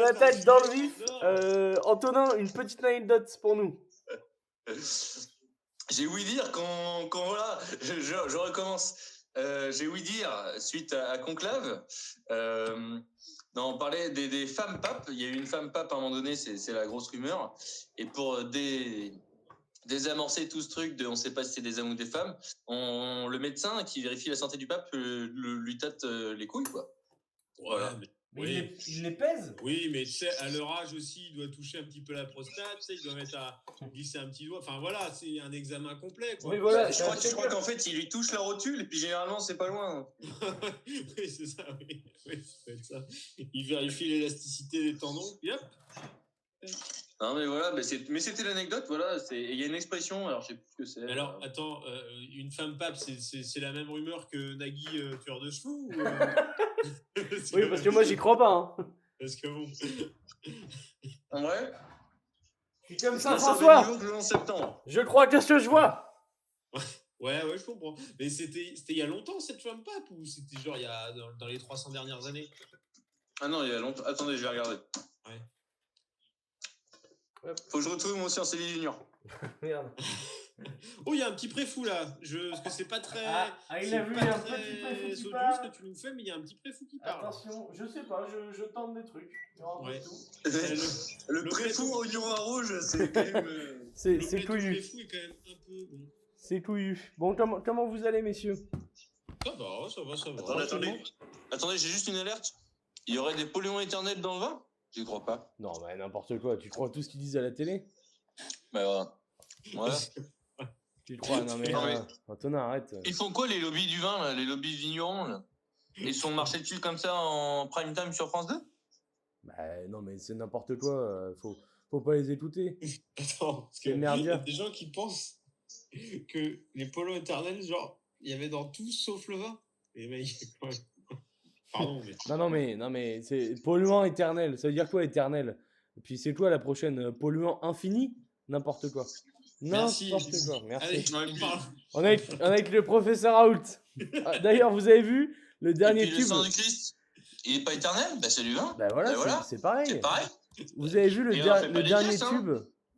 attaque dans le vif. Non. Antonin, une petite anecdote pour nous. J'ai ouï dire quand voilà, je recommence. J'ai ouï dire suite à Conclave. Non, on parlait des femmes papes. Il y a eu une femme pape à un moment donné, c'est la grosse rumeur. Et pour désamorcer tout ce truc de on sait pas si c'est des hommes ou des femmes, le médecin qui vérifie la santé du pape lui tâte les couilles, quoi. Voilà. Ouais, Mais oui. il les pèse. Oui, mais tu sais, à leur âge aussi, il doit toucher un petit peu la prostate, tu sais, il doit mettre à glisser un petit doigt. Enfin voilà, c'est un examen complet, quoi. Oui, voilà. Je crois qu'en fait, il lui touche la rotule et puis généralement, c'est pas loin. Oui, c'est ça, oui. Oui, ça peut être ça. Il vérifie l'élasticité des tendons, puis hop. Non, mais voilà, mais c'était l'anecdote, voilà. Il y a une expression, alors je sais plus ce que c'est. Alors, attends, une femme pape, c'est la même rumeur que Nagui, tueur de chevaux ou, Oui, parce que moi, j'y crois pas. Hein. Parce que bon. En vrai, Je suis comme ça, Vincent François. Benigno, le 11 septembre. Je crois que ce que je vois. Ouais, je comprends. Mais c'était il y a longtemps, cette femme pape, ou c'était genre il y a dans les 300 dernières années? Ah non, il y a longtemps. Attendez, je vais regarder. Ouais. Faut que je retrouve mon Sciences et Junior. Merde. Oh, il y a un petit préfou là. Parce que c'est pas très. Il c'est a vu, pas il y a un très petit préfou qui saudieux parle. ce que tu nous fais, mais il y a un petit préfou qui parle. Attention, je sais pas, je tente des trucs. Ouais. Le préfou oignon à rouge, c'est quand même. C'est couillu. Le préfou est quand même un peu bon. C'est couillu. Bon, comment vous allez, messieurs? Ça va. Attendez, j'ai juste une alerte. Il y aurait des polluants éternels dans le vin? J'y crois pas. Non, mais n'importe quoi. Tu crois tout ce qu'ils disent à la télé? Bah voilà. Tu crois? Non, mais Antonin, arrête. Ils font quoi les lobbies du vin, là, les lobbies vignerons là? Ils sont marchés dessus comme ça en prime time sur France 2? Bah non, mais c'est n'importe quoi. Faut pas les écouter. Attends, parce que C'est il y a merdia. des gens qui pensent que les polos éternels, genre, il y avait dans tout sauf le vin. Et ben, pardon, mais. Non, mais c'est polluant éternel. Ça veut dire quoi, éternel? Et puis c'est quoi la prochaine? Polluant infini? N'importe quoi. Merci. N'importe quoi. Merci. Allez, On est avec le professeur Raoult. D'ailleurs, vous avez vu le dernier Et puis tube? le sang du Christ, il est pas éternel? Bah c'est du vin. Bah voilà, c'est pareil. C'est pareil. Vous avez vu le dernier gestes, tube?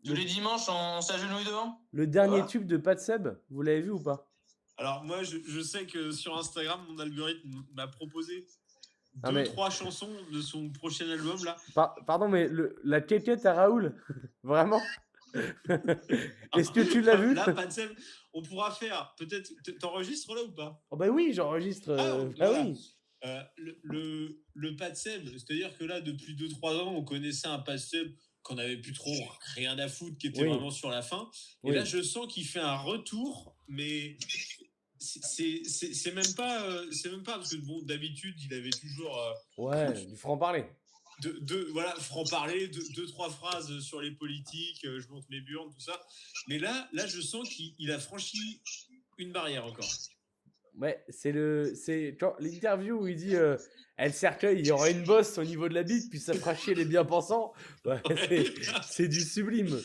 Tous les dimanches, on s'agenouille devant. Le dernier tube de Pat Seb, vous l'avez vu ou pas? Alors moi, je sais que sur Instagram, mon algorithme m'a proposé 3 chansons de son prochain album là. Pardon, mais la quéquette à Raoul, vraiment? Est-ce que tu l'as vu? Là, Pat Seb, on pourra faire. Peut-être, t'enregistres là ou pas? Oh bah oui, j'enregistre. Voilà. Oui. Le Pat Seb, c'est-à-dire que là, depuis 2-3 ans, on connaissait un Pat Seb qu'on avait plus trop rien à foutre, qui était vraiment sur la fin. Et là, je sens qu'il fait un retour, mais c'est même pas parce que bon, d'habitude, il avait toujours du franc-parler. Voilà, franc-parler, 2-3 phrases sur les politiques, je monte mes burnes, tout ça. Mais là, je sens qu'il a franchi une barrière encore. Ouais, c'est l'interview où il dit elle cercueil, il y aura une bosse au niveau de la bite, puis ça fera chier les bien-pensants. Ouais, c'est du sublime.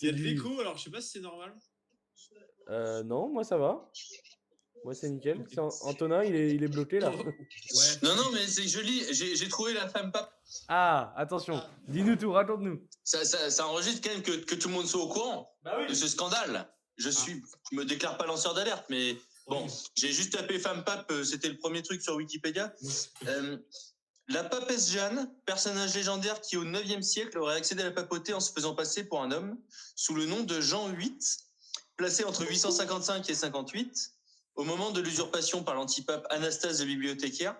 Il y a de l'écho, alors je sais pas si c'est normal. Non, moi ça va. Moi c'est nickel. Antonin, il est bloqué là. Ouais. Non, mais c'est joli. J'ai trouvé la femme pape. Ah, attention. Dis-nous tout, raconte-nous. Ça enregistre quand même que tout le monde soit au courant de ce scandale. Je me déclare pas lanceur d'alerte, mais bon, j'ai juste tapé femme pape, c'était le premier truc sur Wikipédia. La papesse Jeanne, personnage légendaire qui au 9e siècle aurait accédé à la papauté en se faisant passer pour un homme, sous le nom de Jean VIII, placé entre 855 et 58. Au moment de l'usurpation par l'antipape Anastase le bibliothécaire,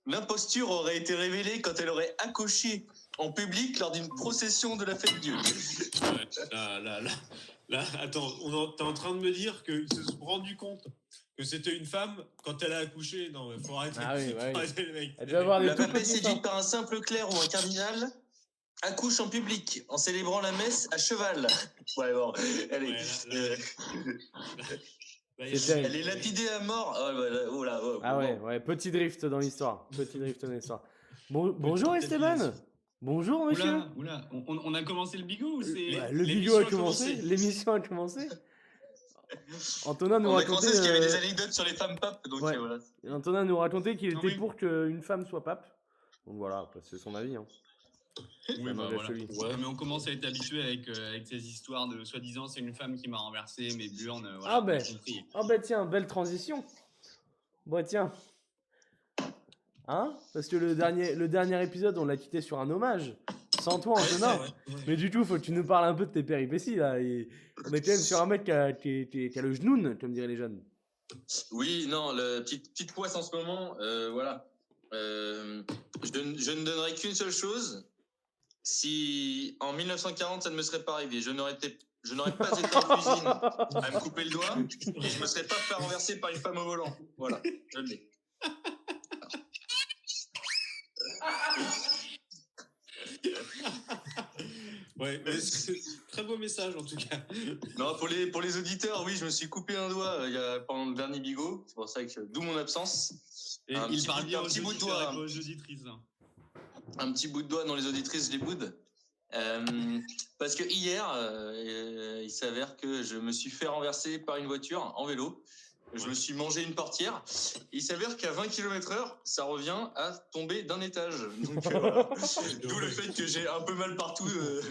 l'imposture aurait été révélée quand elle aurait accouché en public lors d'une procession de la fête Dieu. Là, attends, t'es en train de me dire qu'ils se sont rendus compte que c'était une femme quand elle a accouché? Non, mais faut arrêter. Arrêter le mec. La papesse séduite par un simple clerc ou un cardinal accouche en public en célébrant la messe à cheval. Ouais, bon, allez. Elle est lapidée à mort. Petit drift dans l'histoire. Bonjour Esteban. Bonjour monsieur. Oula, on a commencé le bigot ou c'est... Le bigot a commencé, l'émission a commencé. Antonin nous racontait qu'il y avait des anecdotes sur les femmes papes. Donc voilà. Antonin nous racontait qu'il était pour qu'une femme soit pape. Donc voilà, c'est son avis. Hein. Oui, Un bah mauvais voilà. folie. Ouais. Mais on commence à être habitué avec ces histoires de soi-disant c'est une femme qui m'a renversé, mais Burn, voilà, Ah on ben, a compris. tiens, belle transition. Bon tiens, hein? Parce que le dernier épisode, on l'a quitté sur un hommage. Sans toi, Antonin. Mais du coup, faut que tu nous parles un peu de tes péripéties là. Et on est quand même sur un mec qui a le genoun, comme diraient les jeunes. Oui, non, petite poisse en ce moment, voilà. Je ne donnerai qu'une seule chose. Si en 1940 ça ne me serait pas arrivé, je n'aurais pas été en cuisine à me couper le doigt et je me serais pas fait renverser par une femme au volant. Voilà, je le dis. Ouais, mais c'est très beau message en tout cas. Non, pour les auditeurs, oui, je me suis coupé un doigt pendant le dernier bigot. C'est pour ça que d'où mon absence. Et Un il petit parle bout- bien un aux petit bout de auditeurs et doigt. pas aux auditrices. Hein. Un petit bout de doigt dans les auditrices, je les boude. Parce que hier, il s'avère que je me suis fait renverser par une voiture en vélo. Je me suis mangé une portière. Il s'avère qu'à 20 km/h, ça revient à tomber d'un étage. Donc, voilà. D'où le fait que j'ai un peu mal partout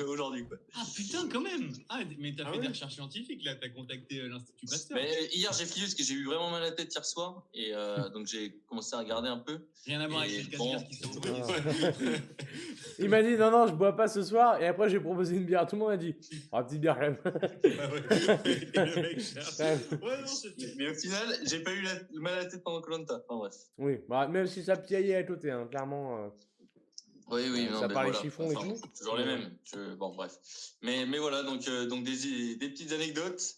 aujourd'hui. Quoi. Ah putain, quand même. Ah, mais t'as fait ouais. des recherches scientifiques là, t'as contacté l'Institut Pasteur. Mais hier, j'ai fini parce que j'ai eu vraiment mal à la tête hier soir. Et donc, j'ai commencé à regarder un peu. Rien à voir Et avec les bon. casse qui sont Il m'a dit non, je bois pas ce soir. Et après, j'ai proposé une bière. Tout le monde a dit ah, petite bière quand même. Et le mec cherche. Ouais, non, c'est fait. Mais au final, j'ai pas eu mal à la tête pendant Koh-Lanta. Enfin bref. Oui, bah, même si ça piaillait à côté, hein, clairement. Oui, Ça non, mais parlait voilà. chiffon et tout. Toujours les mêmes. Bon, bref. Mais voilà, donc des petites anecdotes,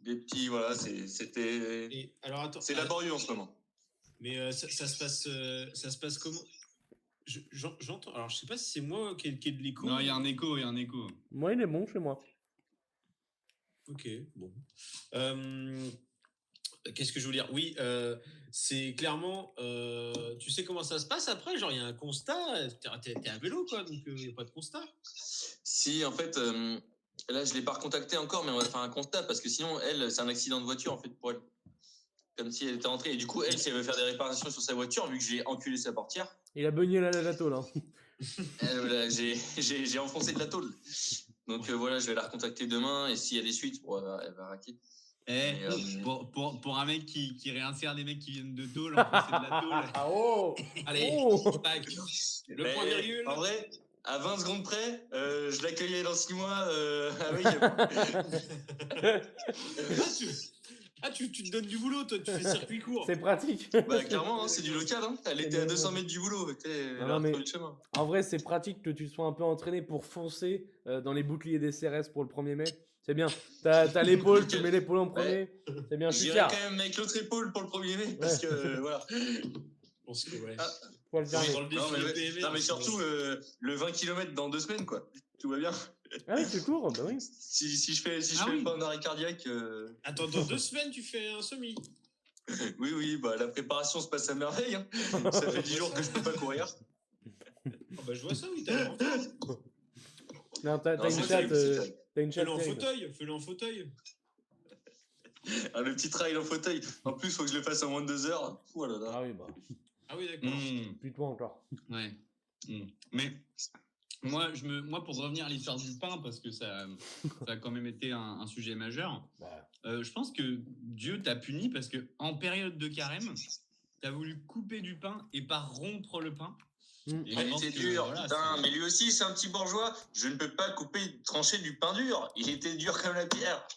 des petits, voilà, c'était. Et alors attends. C'est laborieux en ce moment. Mais ça se passe comment? J'entends. Alors je sais pas si c'est moi qui ai de l'écho. Non, il y a un écho. Moi, il est bon chez moi. Ok, bon. Qu'est-ce que je veux dire? Oui, c'est clairement. Tu sais comment ça se passe après? Genre, il y a un constat. T'es à vélo, quoi, donc il n'y a pas de constat. Si, en fait, là, je l'ai pas recontactée encore, mais on va faire un constat parce que sinon, elle, c'est un accident de voiture, en fait, pour elle. Comme si elle était rentrée. Et du coup, elle, si elle veut faire des réparations sur sa voiture, vu que j'ai enculé sa portière, Il a beugné la tôle. Hein. voilà, j'ai enfoncé de la tôle. Donc voilà, je vais la recontacter demain et s'il y a des suites, elle va raquer. Pour un mec qui réinsère des mecs qui viennent de tôle, en fait, c'est de la tôle. Ah oh. Allez, tac. Le point virgule. En vrai, à 20 secondes près, je l'accueillais dans 6 mois. Tu te donnes du boulot, toi, tu fais circuit court. C'est pratique. Bah, clairement, hein, c'est du local. Hein. Elle était à 200 mètres du boulot. Elle a mais- retrouvé le chemin. En vrai, c'est pratique que tu sois un peu entraîné pour foncer dans les boucliers des CRS pour le 1er mai. C'est bien. T'as l'épaule, tu mets l'épaule en premier. C'est bien, je suis J'irai fier. quand même avec l'autre épaule pour le 1er mai. Parce que voilà. Je pense que ouais. Faut le faire. Dans le défi de PMR, Non, mais surtout le 20 km dans 2 semaines, quoi. Tout va bien. Ah oui, c'est court, bah oui. Si je fais pas un arrêt cardiaque. Attends, dans 2 semaines, tu fais un semi. Oui, bah la préparation se passe à merveille. Hein. Ça fait 10 jours que je peux pas courir. Oh, bah, je vois ça, oui, t'as l'air en forme. Non, t'as Non, une c'est chatte. terrible. T'as une chatte. Fais-le en fauteuil. Ah, le petit trail en fauteuil. En plus, faut que je le fasse en moins de 2 heures. Oh là là. Ah oui, bah. Ah oui, d'accord. Plus toi encore. Ouais. Mais moi, pour revenir à l'histoire du pain, parce que ça a quand même été un sujet majeur, Bah. je pense que Dieu t'a puni parce que en période de carême, t'as voulu couper du pain et pas rompre le pain. Et je Il pense était que, dur, voilà, putain, c'est- mais lui aussi c'est un petit bourgeois. Je ne peux pas trancher du pain dur. Il était dur comme la pierre.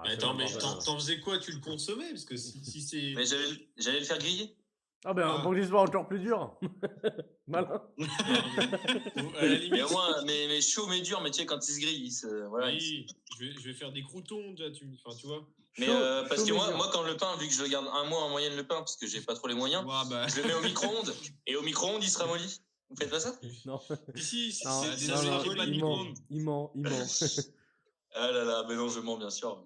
Ouais, Attends, mais c'est bon, t'en faisais quoi? Tu le consommais? Parce que si c'est. Mais j'allais le faire griller. Ah ben, pour qu'il soit encore plus dur. Malin. À la Mais limite. au moins, mais chaud mais dur, mais tu sais, quand il se grille, voilà. Oui, je vais faire des croutons, tu vois. Mais Chaud, parce chaud, que mais dur. moi, quand le pain, vu que je le garde un mois en moyenne le pain, parce que j'ai pas trop les moyens, Ouais, bah, je le mets au micro-ondes. Et au micro-ondes, il se ramollit. Vous faites pas ça? Non, Si, non, c'est non, non, joli. pas de il ment. micro-ondes. Il ment. Ah là là, mais non, je mens bien sûr.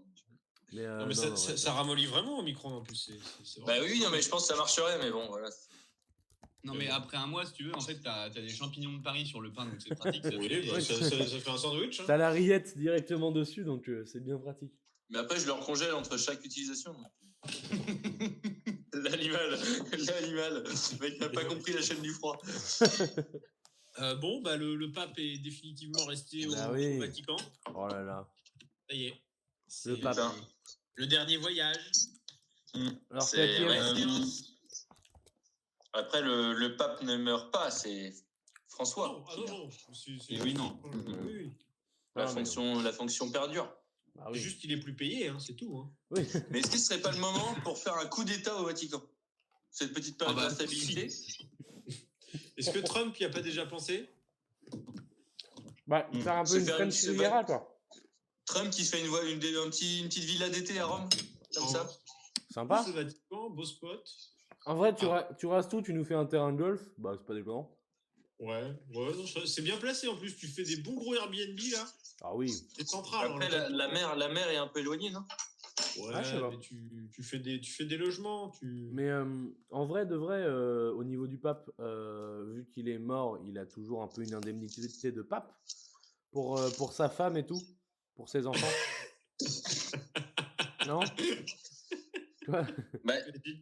Mais, Non, mais ça ramollit vraiment au micro en plus. C'est Bah vraiment- oui, non, mais je pense que ça marcherait, mais bon, voilà. non, mais après un mois, si tu veux, en fait, t'as des champignons de Paris sur le pain, donc c'est pratique. Ça Oui, fait- bah, ça fait un sandwich. Hein. T'as la rillette directement dessus, donc c'est bien pratique. Mais après, je le recongèle entre chaque utilisation. L'animal. Le mec n'a pas compris la chaîne du froid. Bon, bah le pape est définitivement resté au Vatican. Oh là là. Ça y est. Le pape. Le dernier voyage. Alors, après, le pape ne meurt pas, c'est François. Non. Oui, non. Oui. La fonction perdure. Bah oui. C'est juste qu'il est plus payé, hein, c'est tout. Hein. Oui. Mais est-ce que ce serait pas le moment pour faire un coup d'État au Vatican? Cette petite période d'instabilité. Est-ce que Trump y a pas déjà pensé? Bah, faire un peu une French Riviera, quoi. Trump qui se fait une petite villa d'été à Rome, comme ça. Sympa. Le Vatican, beau spot. En vrai, tu rases tout, tu nous fais un terrain de golf. Bah, c'est pas déconnant. Ouais, non, c'est bien placé en plus. Tu fais des bons gros Airbnb là. Ah oui. C'est central. Après, la mer est un peu éloignée, non? Ouais, mais tu fais des logements. Mais en vrai, de vrai, au niveau du pape, vu qu'il est mort, il a toujours un peu une indemnité de pape pour sa femme et tout, pour ses enfants. Non? Bah,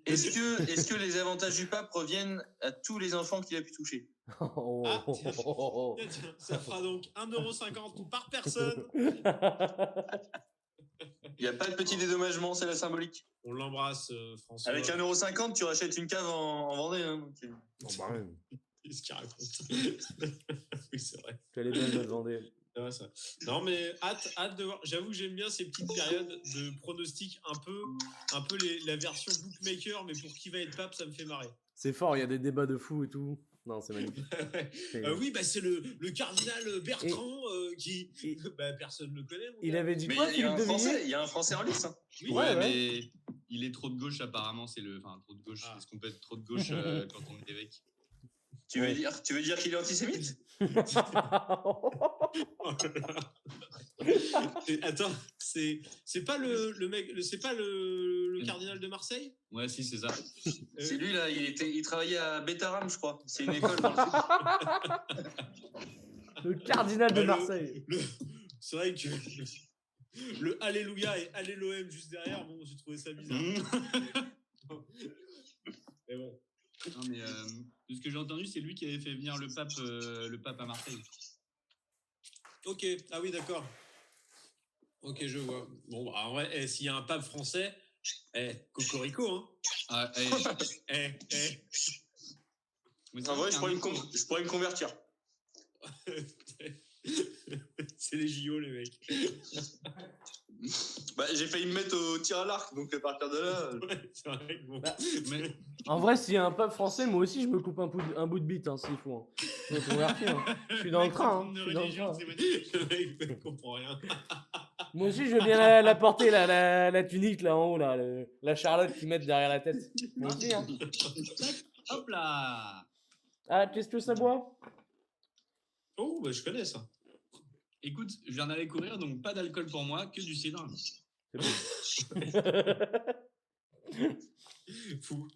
est-ce que les avantages du pape reviennent à tous les enfants qu'il a pu toucher? Tiens, ça fera donc 1,50€ par personne. Il n'y a pas de petit dédommagement, c'est la symbolique. On l'embrasse, François. Avec 1,50€, tu rachètes une cave en Vendée. Hein, Qu'est-ce qu'il raconte? Oui, c'est vrai. Quelle est belle notre Vendée. Ouais, ça. Non, mais hâte de voir. J'avoue que j'aime bien ces petites périodes de pronostics un peu la version bookmaker, mais pour qui va être pape, ça me fait marrer. C'est fort, il y a des débats de fous et tout. Non, c'est magnifique. Oui, bah c'est le cardinal Bertrand qui... Bah, personne ne le connaît. Il avait dit quoi, Philippe de Villiers? Il y a un Français en lice. Hein. Oui, ouais, mais il est trop de gauche apparemment. Enfin, trop de gauche. Est-ce qu'on peut être trop de gauche quand on est évêque? Tu veux dire qu'il est antisémite? Attends, c'est pas le mec, c'est pas le cardinal de Marseille? Ouais, si, c'est ça. C'est lui là, il travaillait à Bétaram, je crois. C'est une école dans le cardinal de Marseille. C'est vrai que le Alléluia et Alléluia juste derrière, bon, j'ai trouvé ça bizarre. Mais bon. Non, mais de ce que j'ai entendu, c'est lui qui avait fait venir le pape à Marseille. Ok, ah oui, d'accord. Ok, je vois. Bon, bah, en vrai, s'il y a un pape français, cocorico, hein. En vrai, je pourrais me convertir. C'est les JO, les mecs. Bah, j'ai failli me mettre au tir à l'arc, donc à partir de là. Ouais, c'est vrai que bon. En vrai, s'il y a un pape français, moi aussi, je me coupe un bout de bite, hein, s'il faut. Hein. Je me convertis, hein. Je suis dans le train. Hein. Le mec ne comprend rien. Moi aussi, je veux bien la porter, la tunique, là, en haut, là, la charlotte qu'ils mettent derrière la tête. Moi aussi, hein. Hop là! Ah, qu'est-ce que ça boit? Oh, bah, je connais ça. Écoute, je viens d'aller courir, donc pas d'alcool pour moi, que du cidre. C'est bon. Fou.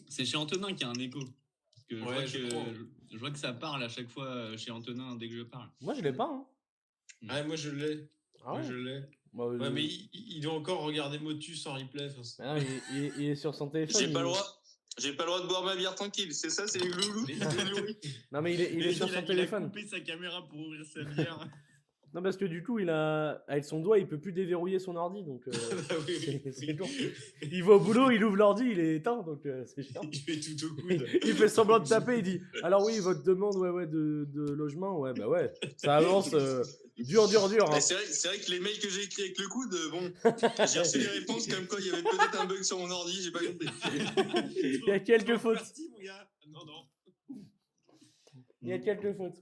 C'est chez Antonin qu'il y a un écho. Parce que Ouais, je vois que ça parle à chaque fois chez Antonin dès que je parle. Moi, je l'ai pas. Hein. Ah, moi, je l'ai. Ah ouais. Moi, je l'ai. Bah, ouais, mais il doit encore regarder Motus en replay. Ah, il est sur son téléphone. J'ai pas le droit de boire ma bière tranquille, c'est ça, c'est les gloulous. Non, mais il est sur son téléphone. Il a coupé sa caméra pour ouvrir sa bière. Non, parce que du coup, avec son doigt, il peut plus déverrouiller son ordi, donc c'est lourd. Il va au boulot, il ouvre l'ordi, il est éteint, donc c'est chiant. Il fait tout au coude. Il fait semblant de taper, il dit « Alors oui, votre demande de logement, ouais, bah ouais, ça avance dur. Hein. » C'est vrai que les mails que j'ai écrits avec le coude, bon, j'ai reçu des réponses comme quoi il y avait peut-être un bug sur mon ordi, j'ai pas compris. Il y a quelques fautes. Non. Il y a quelques fautes.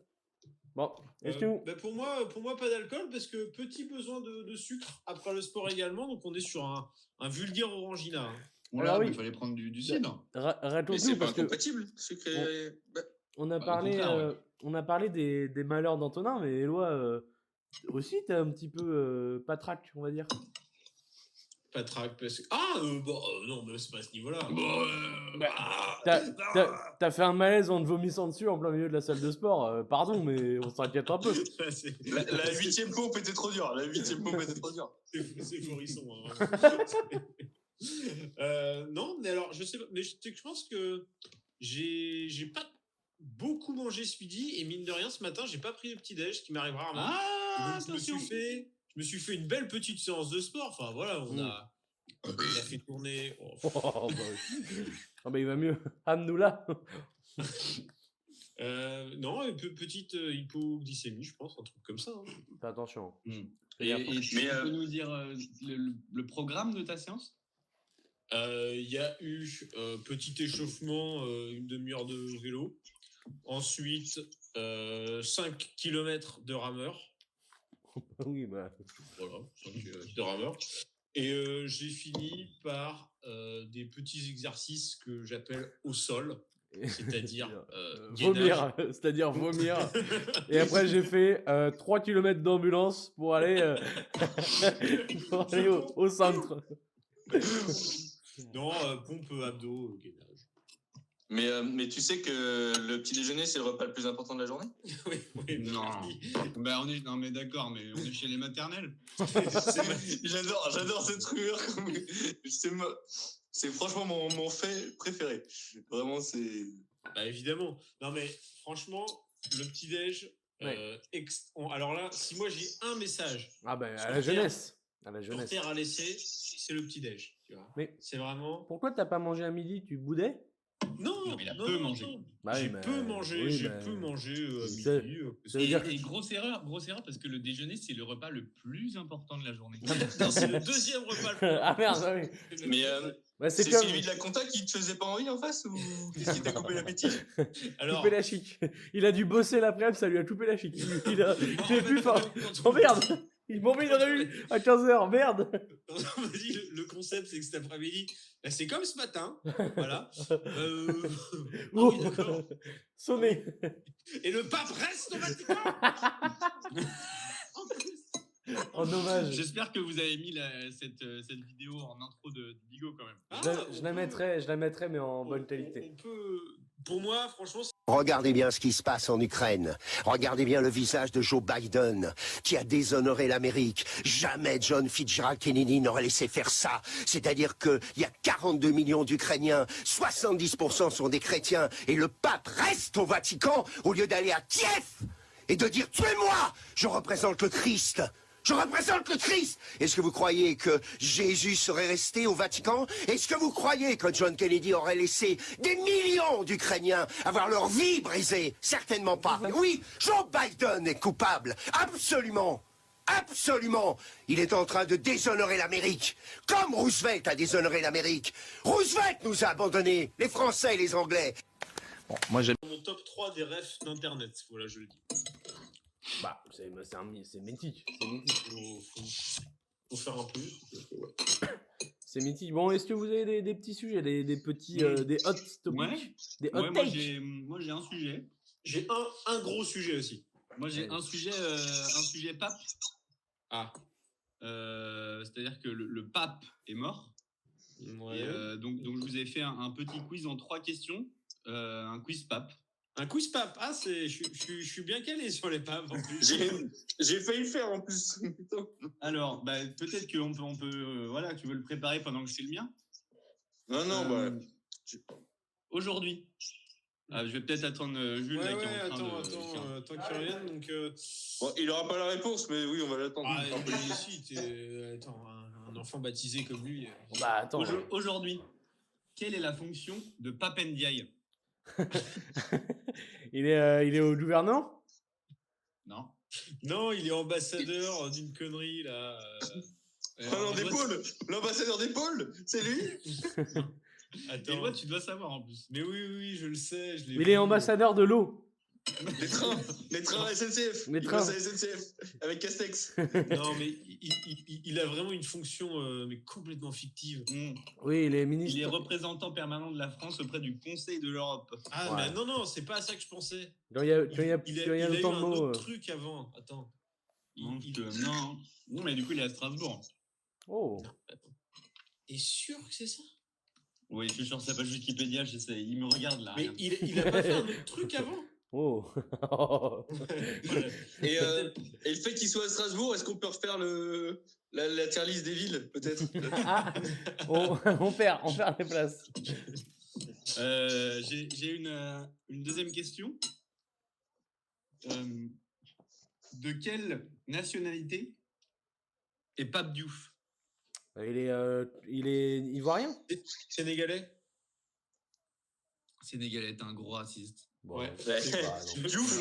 Bon, est-ce que bah pour moi, pas d'alcool, parce que petit besoin de sucre après le sport également, donc on est sur un vulgaire orangina. Hein. Alors oui, il fallait prendre du cidre. Mais c'est pas incompatible, sucre et... On a parlé des malheurs d'Antonin, mais Éloi, aussi, t'es un petit peu patraque, on va dire. Patraque, parce que... non, mais c'est pas à ce niveau-là. T'as fait un malaise en te vomissant dessus en plein milieu de la salle de sport. Pardon, mais on s'inquiète un peu. La 8e pompe était trop dure. C'est florisson. Hein, non, mais alors, je sais pas, mais je pense que j'ai pas beaucoup mangé ce midi et mine de rien, ce matin, j'ai pas pris le petit-déj, ce qui m'arrive rarement. Ah, Donc, je me suis fait une belle petite séance de sport. Enfin, voilà, on a fait tourner. Il va mieux. Hamdoullah. Non, petite hypoglycémie, je pense, un truc comme ça. Hein. Fais attention. Et tu peux nous dire le programme de ta séance? Il y a eu petit échauffement, une demi-heure de vélo. Ensuite, 5 km de rameur. Oui, bah. Voilà, 5 km de rameur. Et j'ai fini par des petits exercices que j'appelle au sol. C'est-à-dire vomir, c'est-à-dire vomir. Et après, j'ai fait 3 km d'ambulance pour aller, au centre. Non, pompe, abdos, gainage. Mais tu sais que le petit déjeuner, c'est le repas le plus important de la journée? Oui. Non. Non, mais d'accord, mais on est chez les maternelles. J'adore cette rumeur. C'est franchement mon fait préféré. Vraiment, c'est... Bah, évidemment. Non, mais franchement, le petit-déj... alors là, si moi j'ai un message... Ah ben, à la jeunesse. Sur terre à laisser, c'est le petit-déj. Tu vois. Mais c'est vraiment... Pourquoi t'as pas mangé à midi? Tu boudais? Non, mais il a peu mangé. J'ai peu mangé à midi. Et grosse erreur, parce que le déjeuner, c'est le repas le plus important de la journée. Non, c'est le deuxième repas. Ah merde, oui. Mais c'est comme... Sylvie de la compta qui te faisait pas envie en face ou qu'est-ce qui t'a coupé l'appétit? Alors... Coupé la chic. Il a dû bosser l'après-midi, ça lui a coupé la chic. Il est plus fort. Oh merde! Il m'en met une réu à 15h, merde! Vas-y, le concept, c'est que cet après-midi, là, c'est comme ce matin, voilà. Oui, d'accord. Sonné. Et le pape reste au Vatican. En hommage. J'espère que vous avez mis cette vidéo en intro de Bigot quand même. Je la mettrai, mais en bonne qualité. On peut... Pour moi, franchement... Regardez bien ce qui se passe en Ukraine. Regardez bien le visage de Joe Biden, qui a déshonoré l'Amérique. Jamais John Fitzgerald Kennedy n'aurait laissé faire ça. C'est-à-dire qu'il y a 42 millions d'Ukrainiens, 70% sont des chrétiens, et le pape reste au Vatican au lieu d'aller à Kiev et de dire « Tuez-moi, je représente le Christ ». Je représente le Christ. Est-ce que vous croyez que Jésus serait resté au Vatican? Est-ce que vous croyez que John Kennedy aurait laissé des millions d'Ukrainiens avoir leur vie brisée? Certainement pas. Oui, Joe Biden est coupable. Absolument. Absolument. Il est en train de déshonorer l'Amérique. Comme Roosevelt a déshonoré l'Amérique. Roosevelt nous a abandonnés, les Français et les Anglais. Bon, moi j'aime mon top 3 des refs d'Internet. Voilà, je le dis. Bah, c'est mythique. C'est mythique. Faut faire un peu. C'est mythique. Bon, est-ce que vous avez des petits sujets, des petits, des hot topics, des hot takes? Moi, j'ai un sujet. J'ai un gros sujet aussi. Moi, j'ai un sujet pape. Ah. C'est-à-dire que le pape est mort. Ouais. Et, donc, je vous ai fait un petit quiz en 3 questions. Un quiz pape. Un quiz pape. Ah, je suis bien calé sur les papes en plus. J'ai failli le faire en plus. Alors, peut-être qu'on peut voilà, tu veux le préparer pendant que je fais le mien? Non, Aujourd'hui. Je vais peut-être attendre Jules là, qui est en train de... Attends qu'il revienne. Donc, bon, il n'aura pas la réponse, mais oui, on va l'attendre. Ah, si, attends, un enfant baptisé comme lui. Bah, attends. Aujourd'hui, quelle est la fonction de Pape Ndiaye? Il est au gouvernement? Non. Non, il est ambassadeur d'une connerie là. L'ambassadeur des pôles, c'est lui? Attends. Moi, tu dois savoir en plus. Mais oui, je le sais. Il est ambassadeur de l'eau. Les trains SNCF. Les trains SNCF avec Castex. Non, mais il a vraiment une fonction mais complètement fictive. Oui, il est ministre. Il est représentant permanent de la France auprès du Conseil de l'Europe. Ah, mais non, c'est pas à ça que je pensais. Il y a eu un autre truc avant. Attends. Non, mais du coup, il est à Strasbourg. Oh. T'es sûr que c'est ça? Oui, je suis sûr que c'est pas Wikipédia, j'essaie. Il me regarde là. Mais il a pas fait un autre truc avant? Oh. Et le fait qu'il soit à Strasbourg, est-ce qu'on peut refaire la tier list des villes, peut-être? On perd les places. J'ai une deuxième question. De quelle nationalité est Pape Diouf? Il est ivoirien. Sénégalais. Sénégalais, t'es un gros raciste. Bon, Ouais. Diouf,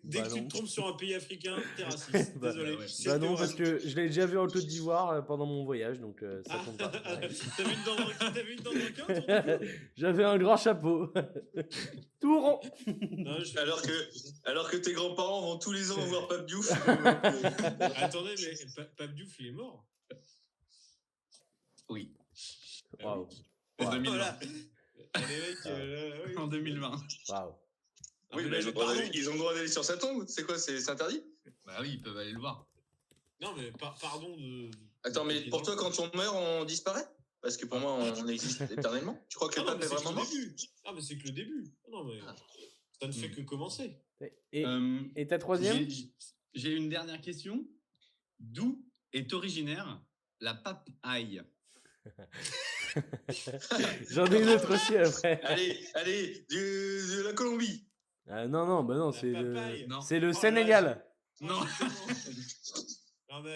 Dès que tu te trompes sur un pays africain, t'es raciste. Désolé. ouais. Bah non, parce que je l'ai déjà vu en Côte d'Ivoire pendant mon voyage, donc ça compte pas. Ouais. T'avais une dent de requin, toi, J'avais un grand chapeau. Tout rond. Non, alors que tes grands-parents vont tous les ans voir Pape Diouf. Attendez, mais Pape Diouf, il est mort. Oui. Waouh. En 2020. Voilà. Les mecs, oui. En 2020. Waouh. Oui, mais mais là, ils ont le droit d'aller sur sa tombe. C'est quoi, c'est interdit? Bah oui, ils peuvent aller le voir. Non, mais pardon de. Attends, mais pour toi, quand on meurt, on disparaît? Parce que pour moi, on existe éternellement. Tu crois que le pape est vraiment mort? Ah, mais c'est que le début. Non, mais ça ne fait que commencer. Et ta troisième? J'ai une dernière question. D'où est originaire la pape ail? J'en ai une autre aussi après. Allez, de la Colombie. Non, c'est La le, papaye. Non. c'est le Oh, Sénégal. Non. Ah bah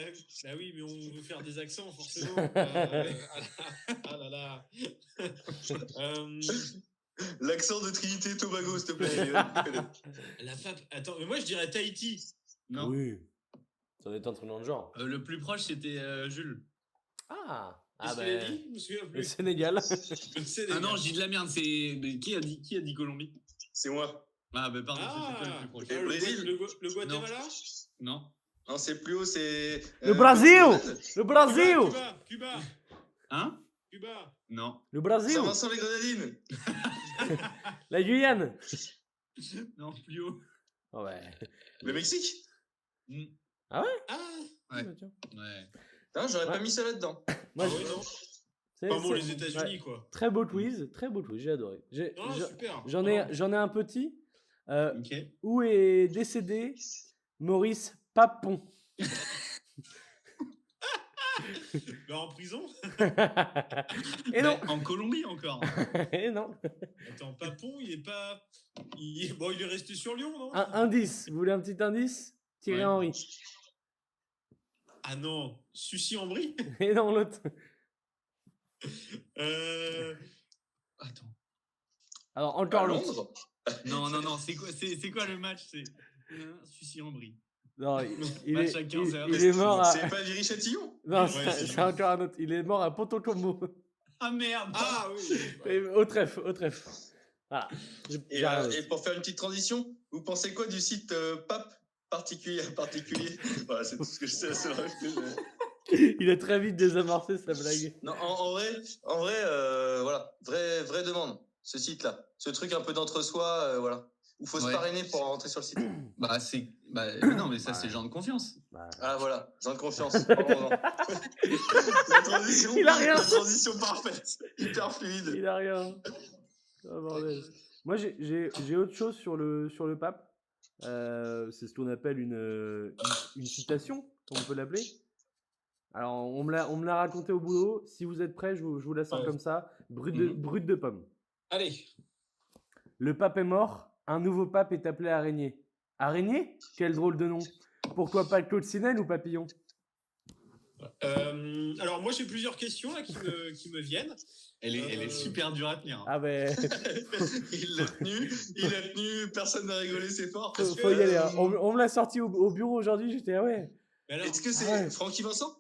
oui, mais on veut faire des accents, forcément. Ah là là. L'accent de Trinité Tobago, s'il te plaît. La pape. Attends, mais moi je dirais Tahiti. Non. Oui. Ça doit être un truc dans le genre. Le plus proche, c'était Jules. Ah Qu'est-ce qu'il a dit? Je me souviens le plus. Sénégal. Le Sénégal. Ah non, je dis de la merde. Mais qui a dit Colombie? C'est moi. Ah bah pardon, c'était quoi le Ah, plus proche? Le Brésil. le Guatemala? Non. Non, c'est plus haut, c'est. Le Brésil. Le Cuba, Brésil. Cuba. Hein? Cuba. Non. Le Brésil. Saint-Vincent les Grenadines. La Guyane. Non, plus haut. Oh ouais. Le Mexique. Ah, Ouais. Tiens. Ouais. Non, j'aurais pas mis ça là-dedans. Moi, ah ouais, non. c'est- Pas bon, c'est- les États-Unis, ouais. quoi. Très beau quiz, j'ai adoré. Non, super. J'en ai un petit. Ok. Où est décédé Maurice Papon? Bah, en prison? Et non. En Colombie encore. Et non. Attends, Papon, il est pas. Bon, il est resté sur Lyon, non? Un indice. Vous voulez un petit indice? Thierry Ouais. Henry. Ah non, Sucy-en-Brie? Et non, l'autre. Attends. Alors, encore À l'autre. Londres. Non. C'est quoi le match? C'est Sucy-en-Brie. Non, il Match à 15 heures. est mort à. C'est pas Viry-Châtillon. Non, Ouais, c'est encore un autre. Il est mort à Ponto-Combo. Ah merde. Ah oui. Au trèfle. Voilà. Et pour faire une petite transition, vous pensez quoi du site pape particulier? Voilà, c'est tout ce que je sais. C'est vrai que Il a très vite désamorcé sa blague. non, en vrai, voilà, vraie demande. Ce site-là, ce truc un peu d'entre-soi, voilà, où faut se Ouais. parrainer pour rentrer sur le site. Non, mais ça, c'est genre de confiance. Ah voilà, j'ai de confiance. Parlons-en. La transition, Il a rien. La transition parfaite, hyper fluide. Il a rien. Oh, bordel. Moi, j'ai autre chose sur le pape. C'est ce qu'on appelle une citation, on peut l'appeler. Alors, on me l'a raconté au boulot. Si vous êtes prêts, je vous la sors Ouais. comme ça, brut de pomme. Allez. Le pape est mort, un nouveau pape est appelé à régner. Araignée? Quel drôle de nom. Pourquoi pas Coccinelle ou Papillon? Alors, moi, j'ai plusieurs questions là, qui me viennent. Elle est super dure à tenir. Ah ben, Il l'a tenu, personne n'a rigolé, c'est fort. faut y aller. Hein. On me l'a sorti au bureau aujourd'hui, j'étais ah ouais. Mais alors... Est-ce que c'est Ouais. Francky Vincent?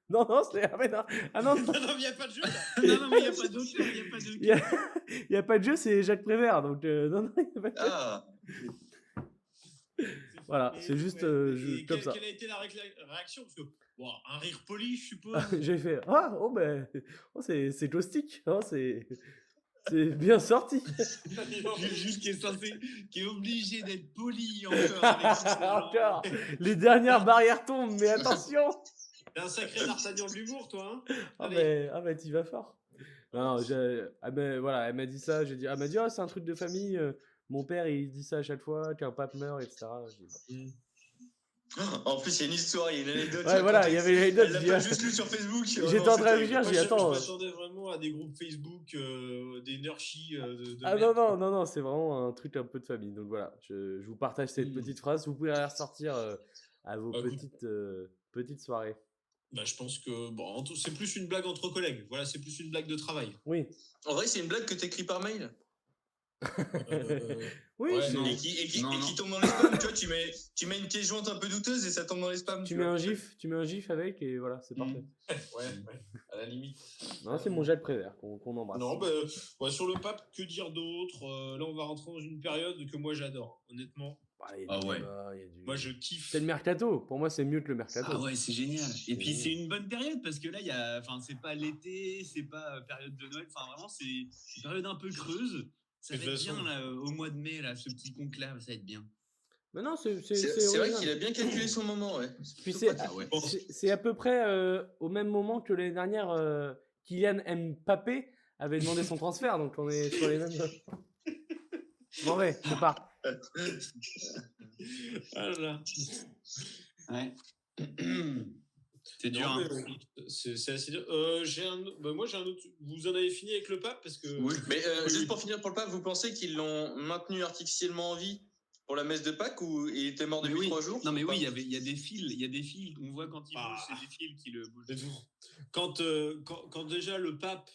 Non, c'est ah mais non. Ah non, non, il n'y a pas de jeu là. Non, mais il n'y a pas d'autre. il y a pas de jeu, c'est Jacques Prévert, donc non, il y a pas de jeu. Ah, Voilà, c'est juste comme ça. Quelle a été la réaction? Parce que, bon, un rire poli, je suppose. J'ai fait c'est caustique, c'est bien sorti. Juste qui est obligé d'être poli encore. Encore, les dernières barrières tombent, mais attention. T'es un sacré d'Artagnan de l'humour, toi, hein? Ah Allez. mais t'y vas fort. Non, voilà, elle m'a dit ça, j'ai dit elle m'a dit c'est un truc de famille. Mon père il dit ça à chaque fois qu'un pape meurt, etc. J'ai dit, bon. En plus, il y a une histoire, il y a une anecdote. Ouais, voilà, il y avait une anecdote. Elle l'a pas juste lu sur Facebook. J'étais en train de me dire, Moi, j'ai je attends. m'attendais vraiment à des groupes Facebook, des nurchis de Ah merde. non, c'est vraiment un truc un peu de famille. Donc voilà, je vous partage cette petite phrase. Vous pouvez la ressortir à vos petites soirées. Bah, je pense que bon, c'est plus une blague entre collègues. Voilà, c'est plus une blague de travail. Oui. En vrai, c'est une blague que t'écris par mail. Oui, ouais, Et qui tombe dans les spams. Tu vois, tu mets une pièce jointe un peu douteuse et ça tombe dans les spams. tu mets un gif avec et voilà, c'est parfait. Ouais, à la limite. Non, c'est mon Jacques Prévert qu'on embrasse. Non, bah, ouais, sur le pape, que dire d'autre? Là, on va rentrer dans une période que moi j'adore, honnêtement. Moi, je kiffe. C'est le mercato. Pour moi, c'est mieux que le mercato. Ah ouais, c'est génial. Et puis c'est une bonne période parce que là, c'est pas l'été, c'est pas période de Noël. Enfin, vraiment, c'est une période un peu creuse. Ça va être bien là, au mois de mai, là, ce petit conclave, ça va être bien. Mais non, c'est vrai qu'il a bien calculé son moment, ouais. Puis c'est à peu près au même moment que l'année dernière, Kylian Mbappé avait demandé son transfert, donc on est sur les mêmes. Bon, ouais, je pars. Voilà. Ouais. C'est dur. Non, c'est assez dur. Moi, j'ai un autre. Vous en avez fini avec le pape parce que. Oui. Mais juste pour finir pour le pape, vous pensez qu'ils l'ont maintenu artificiellement en vie pour la messe de Pâques ou il était mort depuis 3 jours? Non, mais oui, il y a des fils. On voit quand il bouge, c'est des fils qui le bougent. Quand déjà le pape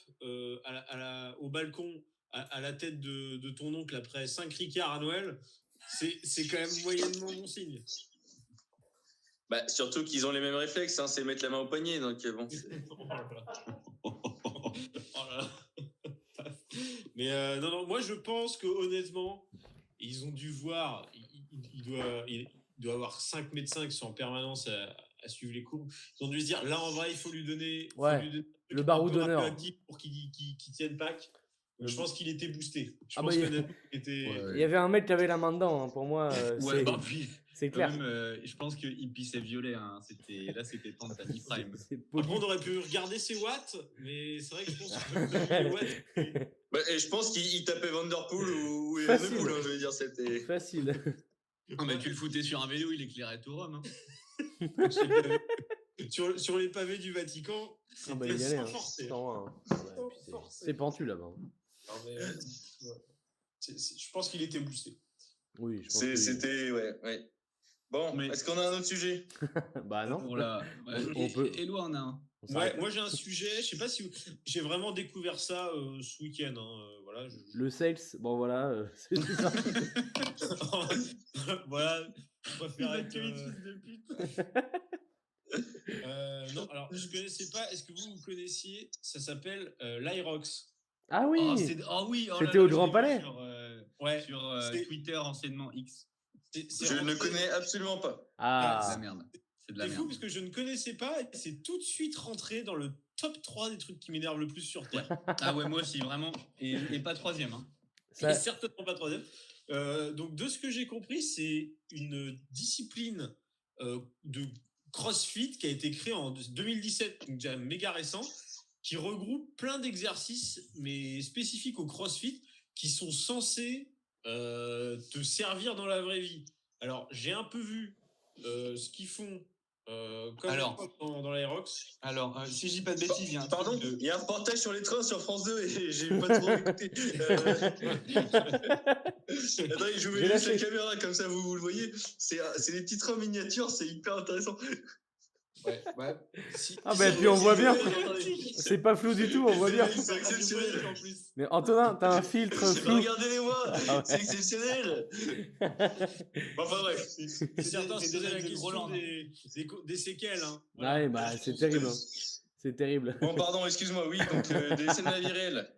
au balcon à la tête de ton oncle après 5 ricards à Noël, c'est quand même moyennement bon signe. Bah, surtout qu'ils ont les mêmes réflexes, hein, c'est mettre la main au poignet, donc bon. Mais non, moi je pense que honnêtement, ils ont dû voir, il doit avoir 5 médecins qui sont en permanence à suivre les cours. Ils ont dû se dire, là en vrai, il faut lui donner le barreau d'honneur pour qu'il tienne Pâques. Je pense qu'il était boosté. Il y avait un mec qui avait la main dedans, hein. Pour moi, c'est clair. Même, je pense qu'il pissait violet. Hein. C'était temps de sa prime. Après, on aurait pu regarder ses watts, mais c'est vrai que je pense que les watts. Et je pense qu'il tapait Vanderpool ou Evenepoel, hein, je veux dire, c'était facile. Non, mais tu le foutais sur un vélo, il éclairait tout Rome. Hein. sur les pavés du Vatican, c'était sans forcer. C'est pentu là-bas. Je pense qu'il était boosté. Oui, c'était ouais. Bon, est-ce qu'on a un autre sujet? Bah non. Voilà. Éloi en a un. Moi j'ai un sujet, je sais pas si j'ai vraiment découvert ça ce week-end. Voilà, Le sexe, bon voilà. C'est tout ça. Voilà, je préfère être de pute. Non, alors je connaissais pas. Est-ce que vous connaissiez? Ça s'appelle l'Irox. Ah oui. Oui. C'était au Grand Palais. Sur Twitter, anciennement X. Je ne connais absolument pas. C'est de la merde. C'est fou parce que je ne connaissais pas et c'est tout de suite rentré dans le top 3 des trucs qui m'énervent le plus sur Terre. Ah ouais, moi aussi, vraiment. Et pas troisième. Hein. Et certainement pas troisième. Donc, de ce que j'ai compris, c'est une discipline de CrossFit qui a été créée en 2017, donc déjà méga récent, qui regroupe plein d'exercices, mais spécifiques au CrossFit, qui sont censés te servir dans la vraie vie. Alors, j'ai un peu vu ce qu'ils font dans l'Aerox. Alors, si je dis pas de bêtises, il y a un Pardon, il y a un reportage sur les trains sur France 2 et j'ai pas trop écouté. Attends, je vais laisser la caméra comme ça, vous le voyez. C'est des petits trains miniatures, c'est hyper intéressant. Ouais. Puis on voit bien. C'est pas flou du tout, on voit bien. C'est exceptionnel. Mais Antonin, t'as un filtre flou. Regardez-les-moi, c'est exceptionnel. Enfin bref. Certains se posaient la question des séquelles. Hein. Voilà. Ouais, c'est terrible. Hein. C'est terrible. Bon, pardon, excuse-moi, oui, donc des scènes de la vie réelle.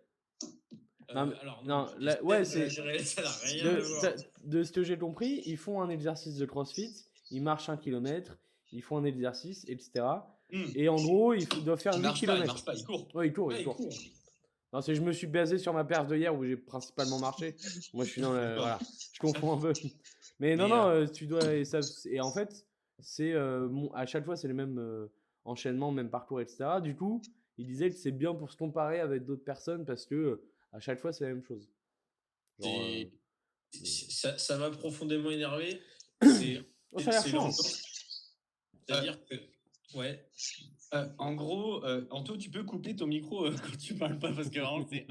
De ce que j'ai compris, ils font un exercice de CrossFit, ils marchent 1 kilomètre, ils font un exercice, etc. Et en gros, ils doivent faire 8 km. Il marche pas, il court. Ouais, il court. Non, je me suis basé sur ma perf de hier où j'ai principalement marché. Moi, je suis dans le... Voilà, je confonds un peu. Mais non, tu dois... Et en fait, c'est à chaque fois, c'est le même enchaînement, même parcours, etc. Du coup, il disait que c'est bien pour se comparer avec d'autres personnes parce que à chaque fois, c'est la même chose. Ça m'a profondément énervé. Ça a l'air chiant. C'est-à-dire que... Ouais. En gros, Anto, tu peux couper ton micro quand tu parles pas parce que vraiment c'est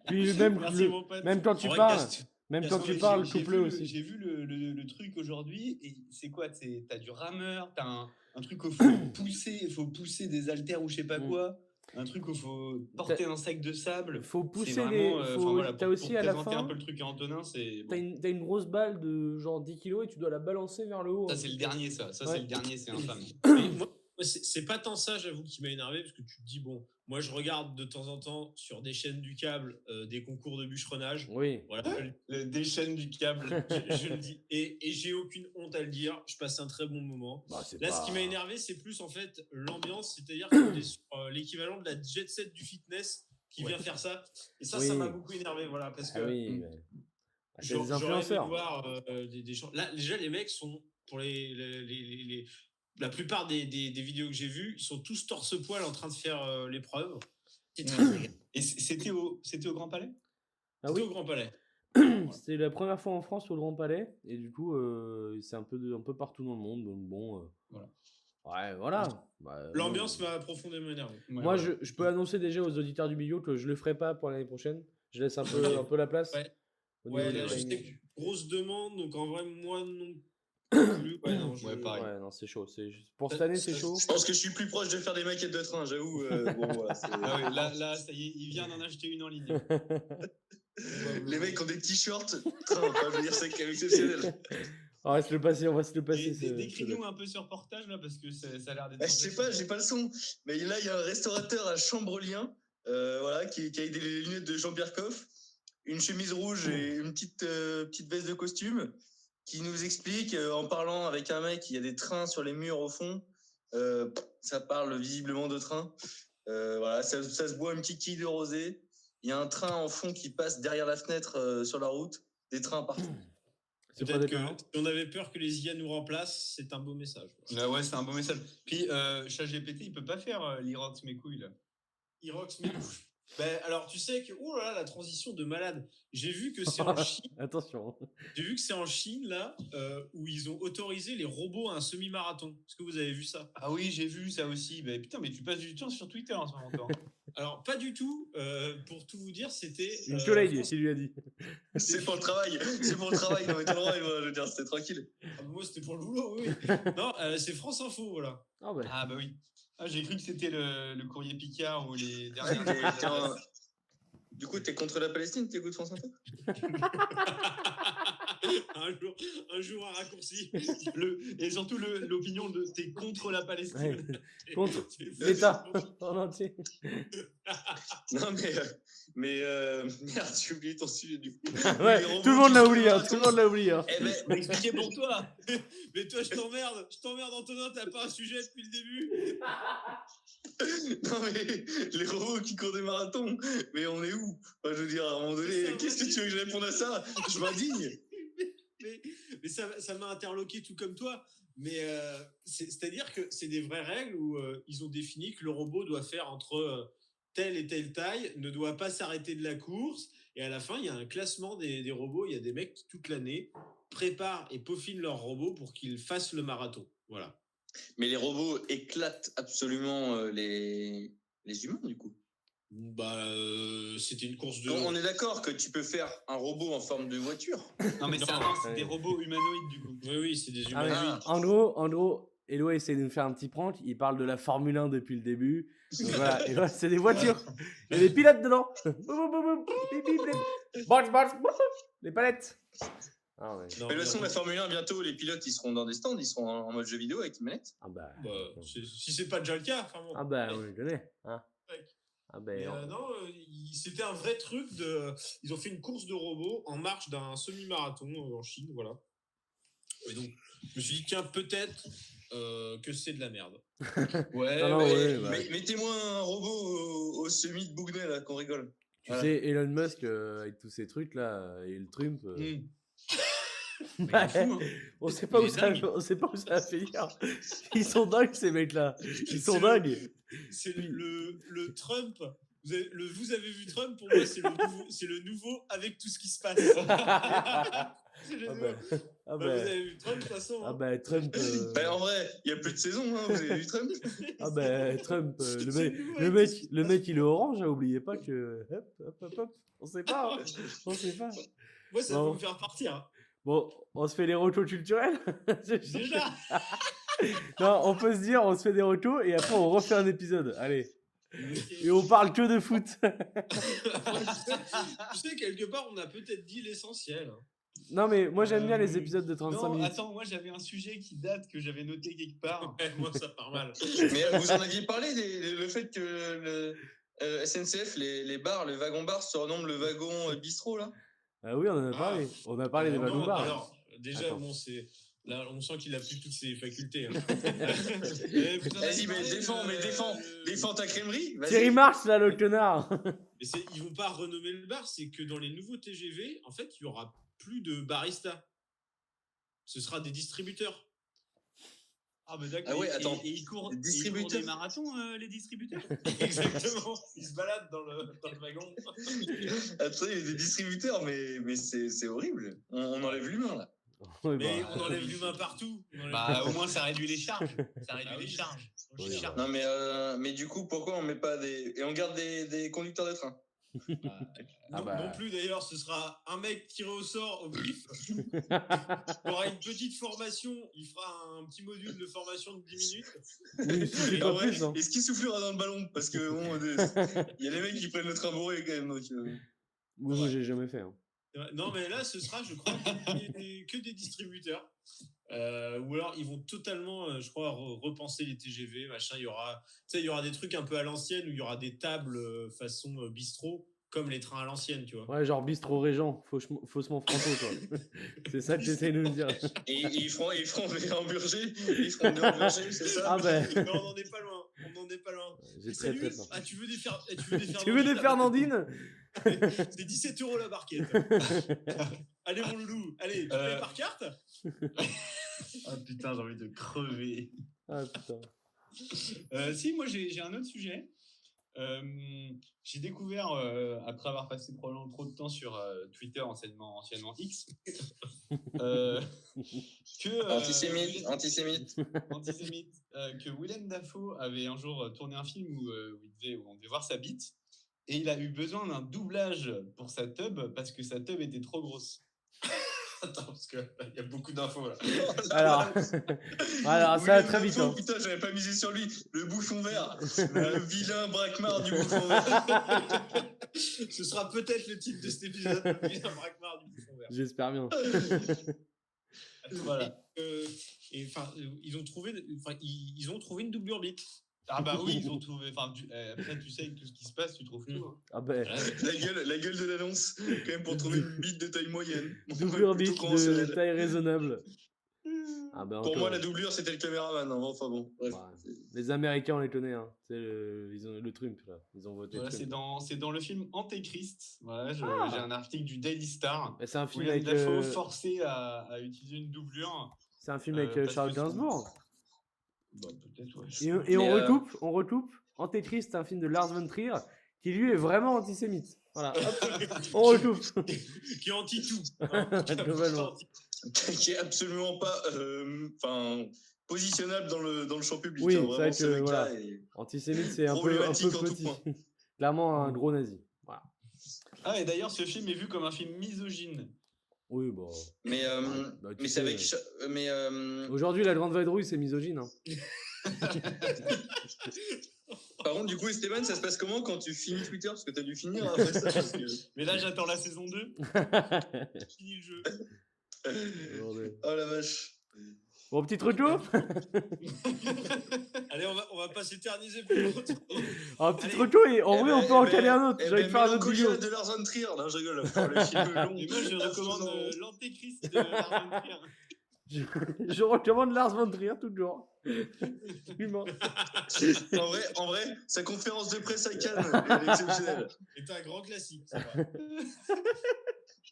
Puis Merci, mon pote. même quand tu En vrai, parles, Gaston, même quand tu J'ai- parles, j'ai coupe-le vu aussi. J'ai vu le truc aujourd'hui et c'est quoi? T'as du rameur, t'as un truc où faut pousser des haltères ou je sais pas Mm. quoi, un truc où faut porter un sac de sable. Faut C'est pousser vraiment, les. enfin Faut... voilà, T'as pour aussi à la présenter un fin, peu le truc à Antonin, c'est t'as bon. une grosse balle de genre 10 kilos et tu dois la balancer vers le haut. Ça hein. c'est le dernier, ça Ouais. c'est le dernier, c'est infâme. Mais moi, c'est pas tant ça, j'avoue, qui m'a énervé, parce que tu te dis, bon, moi je regarde de temps en temps sur des chaînes du câble des concours de bûcheronnage. Oui. Voilà, Le déchaîne du câble. je le dis. Et j'ai aucune honte à le dire, je passe un très bon moment. Bah, c'est Là, pas... ce qui m'a énervé, c'est plus en fait l'ambiance, c'est-à-dire qu'on est sur l'équivalent de la jet set du fitness qui vient faire ça. Et ça, Oui. ça m'a beaucoup énervé, voilà, parce que Ah oui, mais... c'est des j'aurais aimé influenceurs. voir des gens. Là, déjà, les mecs sont, pour la plupart des vidéos que j'ai vues, ils sont tous torse-poil en train de faire l'épreuve. C'est très agréable. Et c'était au Grand Palais? Ah C'était oui. au Grand Palais. C'était la première fois en France au Grand Palais et du coup c'est un peu partout dans le monde donc bon Voilà. ouais voilà. Bah, L'ambiance m'a profondément énervé. Ouais, moi ouais. je peux annoncer déjà aux auditeurs du milieu que je le ferai pas pour l'année prochaine. Je laisse un peu la place. Ouais. Au niveau Ouais, des là, je sais timings. que grosse demande, donc en vrai, moi non plus. Ouais, non, Ouais, pareil. Ouais, non, c'est chaud. Pour cette année, c'est chaud. Je pense que je suis plus proche de faire des maquettes de train, j'avoue. Bon, voilà, Ah ouais, là, ça y est, il vient d'en acheter une en ligne. Les mecs ont des t-shirts, train, enfin, je veux dire, c'est quand même exceptionnel. On va se le passer, on va se le passer. Décris-nous un peu ce reportage là, parce que ça a l'air d'être. Bah, je sais pas, j'ai pas le son. Mais là, il y a un restaurateur à Chambrelien, voilà, qui a des lunettes de Jean-Pierre Coff, une chemise rouge et une petite veste de costume, qui nous explique, en parlant avec un mec, il y a des trains sur les murs au fond. Ça parle visiblement de trains. Voilà, ça se boit une petite quille de rosé. Il y a un train en fond qui passe derrière la fenêtre sur la route. Des trains partout. C'est pas Peut-être que déconnant. si on avait peur que les IA nous remplacent, c'est un beau message. Ouais, c'est un beau message. Puis, ChatGPT, il peut pas faire l'Irox mes couilles là. Irox, mais ben, alors tu sais que oh là là, la transition de malade. J'ai vu que c'est en Chine. Attention. J'ai vu que c'est en Chine là où ils ont autorisé les robots à un semi-marathon. Est-ce que vous avez vu ça? Ah oui, j'ai vu ça aussi. Bah, putain, mais tu passes du temps sur Twitter en ce moment encore. Alors pas du tout. Pour tout vous dire, c'était Une collègue qui lui a dit. C'est pour le travail. C'est pour le travail. Non, mais t'as le droit, je veux dire, c'était tranquille. Ah, moi c'était pour le boulot, oui. Non, c'est France Info, voilà. Ah bah. Ah bah oui. Ah, j'ai cru que c'était le courrier Picard ou les Ouais, dernières. Du coup, t'es contre la Palestine, t'écoutes France Info? un jour un raccourci. Et surtout l'opinion de t'es contre la Palestine. Ouais. Contre l'État en entier. Non, mais merde, j'ai oublié ton sujet du coup. Ouais, Les robots tout le monde qui l'a font oublié, des hein, tout le monde l'a oublié. Hein. Eh ben, Expliquez pour toi. Mais toi, je t'emmerde Antonin, t'as pas un sujet depuis le début. non, mais les robots qui courent des marathons, mais on est où? Enfin, je veux dire, à un moment donné, qu'est-ce que tu veux que je réponde à ça? Je m'indigne. Mais ça m'a interloqué tout comme toi. Mais c'est-à-dire que c'est des vraies règles où ils ont défini que le robot doit faire entre telle et telle taille, ne doit pas s'arrêter de la course. Et à la fin, il y a un classement des robots. Il y a des mecs qui, toute l'année, préparent et peaufinent leurs robots pour qu'ils fassent le marathon. Voilà. Mais les robots éclatent absolument les humains, du coup. Bah, c'était une course de... On est d'accord que tu peux faire un robot en forme de voiture. Non, mais Non, c'est ouais. des robots humanoïdes du coup. Oui, c'est des Ah, humains. mais en gros, Elo essaie de nous faire un petit prank. Il parle de la Formule 1 depuis le début. Donc voilà, et voilà, c'est des voitures. Il y a des pilotes dedans. Boum, boum, boum, boum, bip, bip, bip. Bounce, bounce, boum, les palettes. Ah ouais. Non, Mais de toute façon, la Formule 1, bientôt, les pilotes, ils seront dans des stands, ils seront en mode jeu vidéo avec une manette. Ah bah. Bah, si c'est pas déjà le cas, enfin bon. Ah bah, on le connaît. Hein. Ouais. Ah bah, Mais, non, c'était un vrai truc de. Ils ont fait une course de robots en marche d'un semi-marathon en Chine, voilà. Et donc, je me suis dit, tiens, peut-être que c'est de la merde. Ouais, Non, non, ouais, bah. Mettez-moi un robot au semi de Bougnay, là, qu'on rigole. Tu Voilà. sais, Elon Musk, avec tous ces trucs là, et le Trump. Mais il est fou, hein. On sait pas Il où est ça, dingue. on sait pas où ça va finir. Ils sont dingues ces mecs là. Ils sont dingues. C'est le Trump Vous avez vu Trump, pour moi, c'est le nouveau avec tout ce qui se passe. Vous avez vu Trump, de toute façon. Ah bah, Trump. En vrai, il n'y a plus de saison, hein, vous avez vu Trump? Ah bah, Trump, le mec, il est orange, hein, oubliez pas que. Hop. On sait pas. On sait pas. Moi, ça peut me faire partir. Bon, on se fait les retours culturels. Déjà. Non, on peut se dire, on se fait des retours et après on refait un épisode. Allez. Et on parle que de foot. Tu sais, quelque part, on a peut-être dit l'essentiel. Non, mais moi j'aime bien les épisodes de 35 minutes. Attends, moi j'avais un sujet qui date que j'avais noté quelque part. Moi, ça part mal. Mais vous en aviez parlé, le fait que le SNCF, les bars, le wagon-bar se renomment le wagon bistrot, là? Ah oui, on en a parlé. On a parlé des wagons-bars. Alors, déjà, bon, là, on sent qu'il a plus toutes ses facultés. Hein. Vas-y, défends ta crèmerie. Thierry Marx, là, le connard. Mais ils vont pas renommer le bar, c'est que dans les nouveaux TGV, en fait, il y aura plus de baristas. Ce sera des distributeurs. Ah, mais d'accord. Ah ouais, attends. Et ils courent des marathons, les distributeurs. Exactement. Ils se baladent dans le wagon. Attends, il y a des distributeurs, mais c'est horrible. On enlève l'humain, là. Oui, mais on enlève l'humain partout. Au moins, ça réduit les charges. Non, mais du coup, pourquoi on met pas des... Et on garde des conducteurs de train? Non plus, d'ailleurs, ce sera un mec tiré au sort au vif. Il aura une petite formation, il fera un petit module de formation de 10 minutes. Oui, pas plus, hein. Est-ce qu'il soufflera dans le ballon? Parce que il y a les mecs qui prennent le train bourré quand même. Donc, moi, j'ai jamais fait. Hein. Non, mais là, ce sera, je crois, que des distributeurs. Ou alors, ils vont totalement, je crois, repenser les TGV, machin. Il y aura des trucs un peu à l'ancienne où il y aura des tables façon bistrot, comme les trains à l'ancienne, tu vois. Ouais, genre bistrot Régent, faussement franco, quoi. C'est ça que j'essaie de me dire. Et ils feront des hamburgers. Ils feront des hamburgers, c'est ça? Ah ben. Non, on n'en est pas loin. J'ai très peur. Ah, tu veux des Fernandines? C'est 17 € la barquette. Allez, mon loulou. Allez, tu payes par carte? Ah putain, j'ai envie de crever. Ah putain. Si, moi j'ai un autre sujet. J'ai découvert, après avoir passé probablement trop de temps sur Twitter, anciennement X, que... Antisémite. Que Willem Dafoe avait un jour tourné un film où on devait voir sa bite, et il a eu besoin d'un doublage pour sa tub, parce que sa tub était trop grosse. Attends, parce qu'il y a beaucoup d'infos là. Alors ça va très vite. Hein. Putain, j'avais pas misé sur lui. Le bouffon vert. Le vilain braquemar du bouffon vert. Ce sera peut-être le titre de cet épisode. Le vilain braquemar du bouffon vert. J'espère bien. Voilà. Ils ont trouvé une doublure bite. Ah bah oui, ils ont trouvé. Après, tu sais, avec tout ce qui se passe, tu trouves tout. Hein. Ah ben. La gueule de l'annonce, quand même, pour trouver une bite de taille moyenne. Doublure bite de taille raisonnable. Ah ben, pour moi, la doublure, c'était le caméraman. Hein. Enfin bon. Bref. Ouais. Les Américains, on les connaît. Hein. Ils ont le Trump là. Ils ont voté. Voilà, c'est dans le film Antéchrist. Voilà, j'ai un article du Daily Star. C'est un film avec. Dafoe forcé à utiliser une doublure. C'est un film avec Charles Gainsbourg. Bah, peut-être, ouais. Et on recoupe. Antéchrist, un film de Lars von Trier, qui lui est vraiment antisémite. Voilà, hop, on recoupe. Qui est anti-tout. Globalement. Qui est absolument pas positionnable dans le champ public. Oui, hein, c'est vrai que voilà. Antisémite, c'est un peu petit. Clairement un gros nazi. Voilà. Ah, et d'ailleurs, ce film est vu comme un film misogyne. Oui, bon. Mais c'est avec. Aujourd'hui, la grande vadrouille, c'est misogyne. Hein. Par contre, du coup, Esteban, ça se passe comment quand tu finis Twitter? Parce que t'as dû finir après ça. Parce que... Mais là, j'attends la saison 2. J'ai fini le jeu. Oh la vache. Bon, petit retour. Allez, on va pas s'éterniser pour l'autre. Un petit retour et en vrai, on peut en caler un autre. J'allais faire un autre vidéo. De Lars von Trier. Non, je rigole. Le film long. Et moi, je recommande l'Antéchrist de Lars von Trier. Je recommande Lars von Trier toujours. Humain. En vrai, sa conférence de presse à Cannes est exceptionnelle. C'est un grand classique.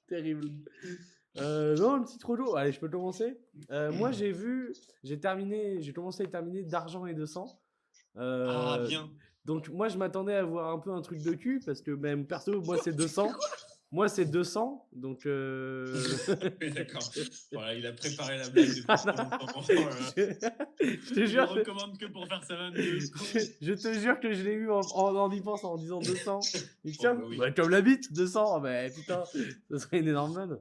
Terrible. Non, un petit trodo. Allez, je peux commencer. Moi, j'ai commencé et terminé d'Argent et de sang. Ah, bien. Donc moi je m'attendais à voir un peu un truc de cul parce que même perso moi c'est 200. Moi c'est 200 donc Oui, d'accord. Voilà, il a préparé la blague depuis très longtemps. Je te Je le jure recommande que pour faire sa 22 secondes. je te jure que je l'ai eu en y pensant en disant 200. Et tiens, bah oui. bah, comme la bite 200. Ah bah putain, ça serait une énorme vanne.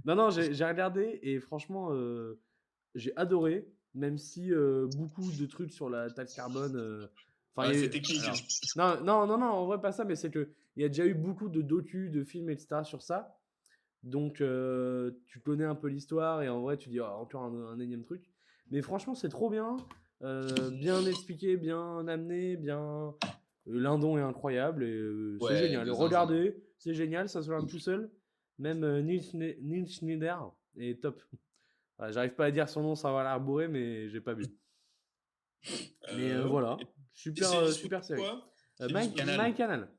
Non j'ai regardé et franchement j'ai adoré même si beaucoup de trucs sur la taxe carbone enfin, c'est technique. alors, non, en vrai, pas ça, mais c'est que il y a déjà eu beaucoup de docus, de films, etc. sur ça. Donc, tu connais un peu l'histoire et en vrai, tu dis oh, encore un énième truc. Mais franchement, c'est trop bien. Bien expliqué, bien amené, bien. Lindon est incroyable et c'est génial. Regardez, c'est génial, ça se regarde tout seul. Même Nils Schneider est top. Voilà, j'arrive pas à dire son nom sans avoir l'air bourré, mais j'ai pas vu. Mais voilà, super série. Mike Canal.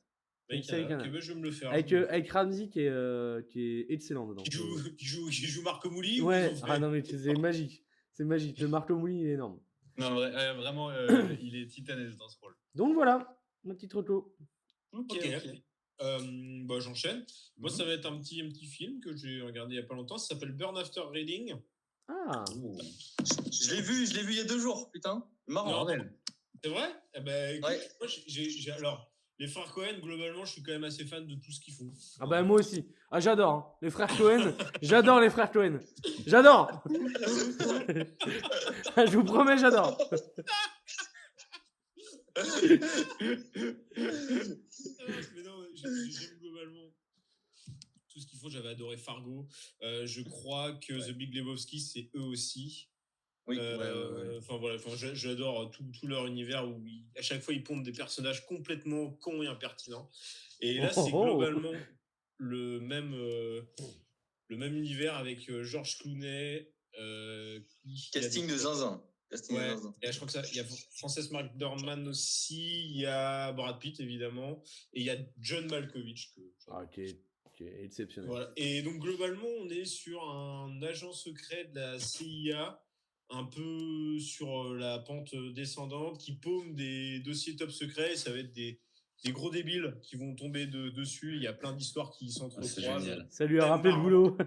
Une série Canal. Je vais me le faire. Avec Ramsey qui est excellent dedans. Qui joue Marco Mouli. Ouais, non mais c'est magique. C'est magique. Le Marco Mouli il est énorme. Non, vraiment, il est titanesque dans ce rôle. Donc voilà, ma petite reco. Ok. Bah, j'enchaîne. Moi, ça va être un petit film que j'ai regardé il y a pas longtemps. Ça s'appelle Burn After Reading. Ah. Je l'ai vu il y a 2 jours, putain. Marrant. C'est vrai? Eh ben, écoute, Ouais. moi, alors, les frères Cohen, globalement, je suis quand même assez fan de tout ce qu'ils font. Ah bah moi aussi. Ah j'adore. Hein. Les frères Cohen. J'adore les frères Cohen. J'adore. Je vous promets, j'adore. Mais non, j'aime globalement tout ce qu'ils font. J'avais adoré Fargo. Je crois que The Big Lebowski, c'est eux aussi. Oui. Enfin voilà, j'adore tout leur univers où à chaque fois ils pondent des personnages complètement cons et impertinents. Et là, c'est globalement le même univers avec George Clooney. Casting de zinzin. Ouais. Et je crois que il y a Frances McDormand aussi, il y a Brad Pitt évidemment, et il y a John Malkovich. Ok, exceptionnel. Voilà. Et donc globalement, on est sur un agent secret de la CIA, un peu sur la pente descendante, qui paume des dossiers top secrets. Et ça va être des gros débiles qui vont tomber dessus. Il y a plein d'histoires qui s'entrecroisent. Ça lui a rappelé le boulot.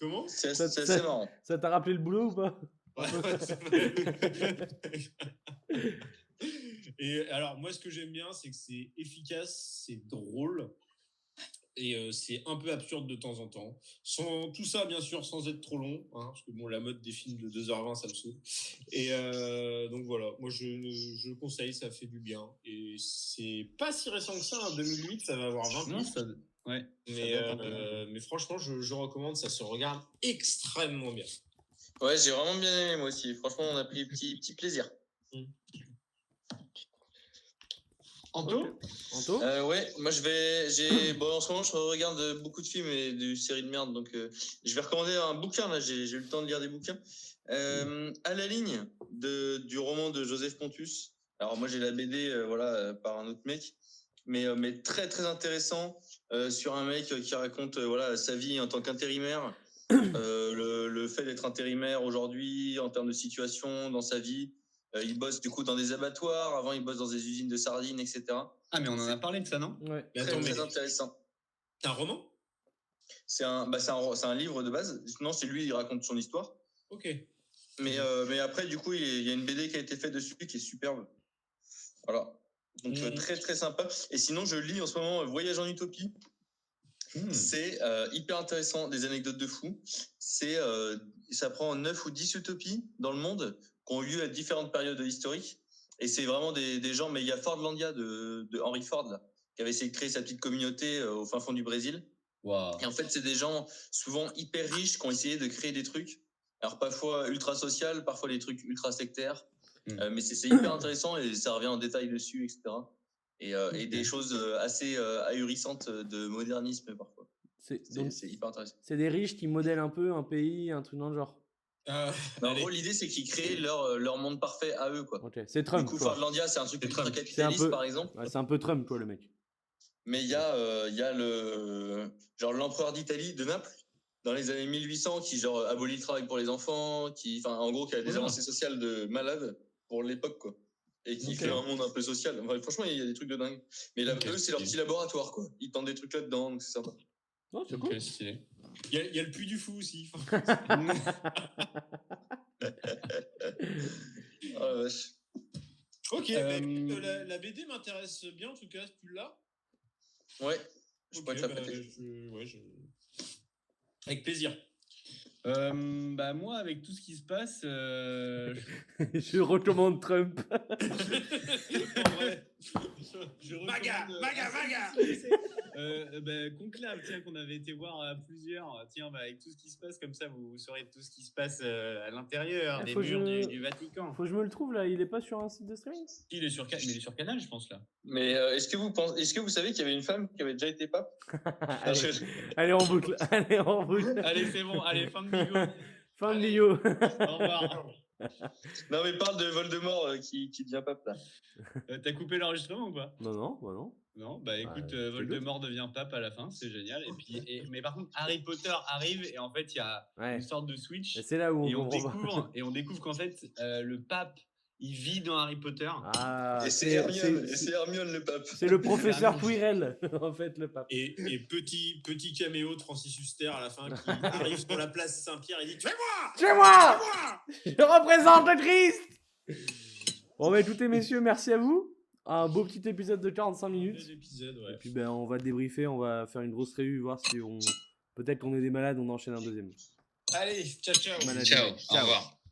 Comment? C'est assez marrant. Ça t'a rappelé le boulot ou pas? Et alors, moi, ce que j'aime bien, c'est que c'est efficace, c'est drôle, et c'est un peu absurde de temps en temps. Tout ça, bien sûr, sans être trop long, hein, parce que bon, la mode des films de 2h20, ça me saoule. Et donc voilà, moi, je conseille, ça fait du bien. Et c'est pas si récent que ça, en 2008, ça va avoir 20 ans. Ouais. Mais franchement, je recommande, ça se regarde extrêmement bien. Ouais, j'ai vraiment bien aimé, moi aussi. Franchement, on a pris petit plaisir. Anto? Ouais, moi bon, en ce moment je regarde beaucoup de films et de séries de merde, donc je vais recommander un bouquin, là, j'ai eu le temps de lire des bouquins. À la ligne du roman de Joseph Pontus. Alors moi j'ai la BD par un autre mec, mais très très intéressant sur un mec qui raconte sa vie en tant qu'intérimaire, le fait d'être intérimaire aujourd'hui en termes de situation dans sa vie. Il bosse du coup dans des abattoirs, avant il bosse dans des usines de sardines, etc. Ah mais on en a parlé de ça, non? Ouais. Très intéressant. C'est un roman? C'est un livre de base. Non, c'est lui, il raconte son histoire. Ok. Mais après, du coup, il y a une BD qui a été faite dessus qui est superbe. Voilà. Donc très très sympa. Et sinon, je lis en ce moment Voyage en Utopie. C'est hyper intéressant, des anecdotes de fou. Ça prend 9 ou 10 utopies dans le monde qui ont eu lieu à différentes périodes historiques. Et c'est vraiment des gens, mais il y a Fordlandia de Henry Ford, là, qui avait essayé de créer sa petite communauté au fin fond du Brésil. Wow. Et en fait, c'est des gens souvent hyper riches qui ont essayé de créer des trucs. Alors parfois ultra social, parfois des trucs ultra sectaires. Mais c'est hyper intéressant et ça revient en détail dessus, etc. Et des choses assez ahurissantes de modernisme parfois. C'est hyper intéressant. C'est des riches qui modèlent un peu un pays, un truc dans le genre. En gros, l'idée, c'est qu'ils créent leur monde parfait à eux, quoi. Okay. C'est Trump. Du coup, Fordlandia, c'est un truc ultra capitaliste, par exemple. Ouais, c'est un peu Trump, quoi, le mec. Mais il y a l'empereur d'Italie, de Naples, dans les années 1800, qui abolit le travail pour les enfants, qui a des avancées sociales de malade pour l'époque, quoi. et qui fait un monde un peu social. Enfin, franchement, il y a des trucs de dingue. Mais là, eux, c'est leur petit laboratoire, quoi. Ils tentent des trucs là-dedans, donc c'est sympa. Non, c'est cool. Stylé. Il y a le Puy du Fou aussi. Oh la vache. Ok, la BD m'intéresse bien en tout cas, tu l'as? Ouais, je pourrais te la prêter. Avec plaisir. Bah moi, avec tout ce qui se passe, Je recommande Trump. Maga. Conclave, tiens, qu'on avait été voir à plusieurs. Tiens, avec tout ce qui se passe, comme ça, vous saurez tout ce qui se passe à l'intérieur des murs du Vatican. Faut que je me le trouve là. Il est pas sur un site de streaming? Il est sur Canal, je pense là. Mais est-ce que vous savez qu'il y avait une femme qui avait déjà été pape? Allez en boucle. Allez, c'est bon. Allez, fin de Bigot. Fin de Bigot. Au revoir. Non, mais parle de Voldemort qui devient pape là. T'as coupé l'enregistrement ou pas? Non, bah non. Non, bah écoute, Voldemort devient pape à la fin, c'est génial. Et puis, mais par contre, Harry Potter arrive et en fait, il y a une sorte de switch. Et c'est là où on découvre qu'en fait, le pape, il vit dans Harry Potter. Ah, et c'est Hermione le pape. C'est le professeur Quirrell, en fait, le pape. Et petit caméo de Francis Huster à la fin qui arrive sur la place Saint-Pierre et dit Tuez-moi Je représente le Christ. Bon, bah écoutez, messieurs, merci à vous. Un beau petit épisode de 45 minutes. Ouais. Et puis, ben, on va débriefer, on va faire une grosse réu, voir si on. Peut-être qu'on est des malades, on enchaîne un deuxième. Allez, ciao. Ciao. Au revoir.